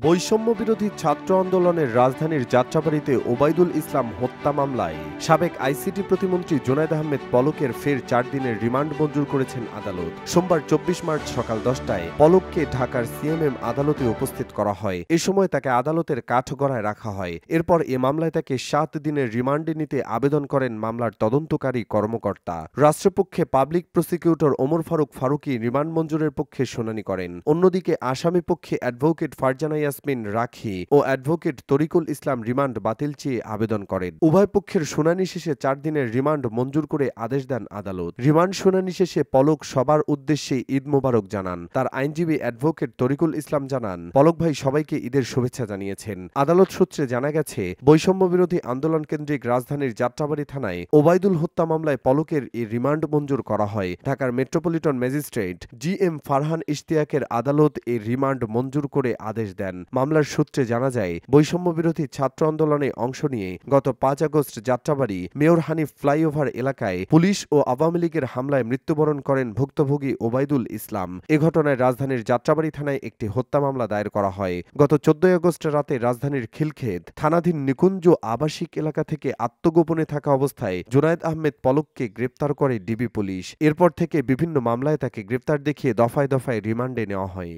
বৈষম্য বিরোধী ছাত্র আন্দোলনের রাজধানীর যাত্রাবাড়ীতে ওবায়দুল ইসলাম হত্যা মামলায় সাবেক আইসিটি প্রতিমন্ত্রী জুনায়েদ আহমেদ পলকের ফের ৪ দিনের রিমান্ড মঞ্জুর করেছেন আদালত। সোমবার ২৪ মার্চ সকাল ১০টায় পলককে ঢাকার সিএমএম আদালতে উপস্থিত করা হয়। এ সময় তাকে আদালতের কাঠগড়ায় রাখা হয়। এরপর এ মামলায় তাকে ৭ দিনের রিমান্ডে নিতে আবেদন করেন মামলার তদন্তকারী কর্মকর্তা। রাষ্ট্রপক্ষে public prosecutor Omar Faruk Faruqui remand মঞ্জুরের পক্ষে শুনানি করেন। অন্যদিকে আসামি পক্ষে অ্যাডভোকেট ফারজানা ইয়াসমিন রাখি ও অ্যাডভোকেট তরিকুল ইসলাম রিমান্ড বাতিল চেয়ে আবেদন করেন। উভয় পক্ষের শুনানি শেষে ৪ দিনের রিমান্ড মঞ্জুর করে আদেশ দেন আদালত। রিমান্ড শুনানি শেষে পলক সবার উদ্দেশ্যে ঈদ মোবারক জানান। তার আইনজীবী অ্যাডভোকেট তরিকুল ইসলাম জানান, পলক ভাই সবাইকে ঈদের শুভেচ্ছা জানিয়েছেন। আদালত সূত্রে জানা গেছে, বৈষম্য বিরোধী আন্দোলন কেন্দ্রিক রাজধানীর যাত্রাবাড়ী থানায় ওবায়দুল হত্যা মামলায় পলকের এই রিমান্ড মঞ্জুর করা হয়। ঢাকার মেট্রোপলিটন ম্যাজিস্ট্রেট GM ফারহান ইশতিয়াকের আদালত এই রিমান্ড মঞ্জুর করে আদেশ দেন। মামলার সূত্রে জানা যায়, বৈষম্য বিরোধী ছাত্র আন্দোলনে অংশ নিয়ে গত ৫ August Jatrabari mayor Hanif flyover এলাকায় পুলিশ ও আওয়ামী লীগের হামলায় মৃত্যুবরণ করেন ভুক্তভোগী ওবায়দুল ইসলাম। এ ঘটনায় রাজধানীর যাত্রাবাড়ী থানায় একটি হত্যা মামলা দায়ের করা হয়। গত ১৪ আগস্ট রাতে রাজধানীর খিলক্ষেত থানাধীন নিকুঞ্জ আবাসিক এলাকা থেকে আত্মগোপনে থাকা অবস্থায় জুনায়েদ আহমেদ পলককে গ্রেপ্তার করে ডিবি পুলিশ। এরপর থেকে বিভিন্ন মামলায় তাকে গ্রেপ্তার দেখিয়ে দফায় দফায় রিমান্ডে নেওয়া হয়।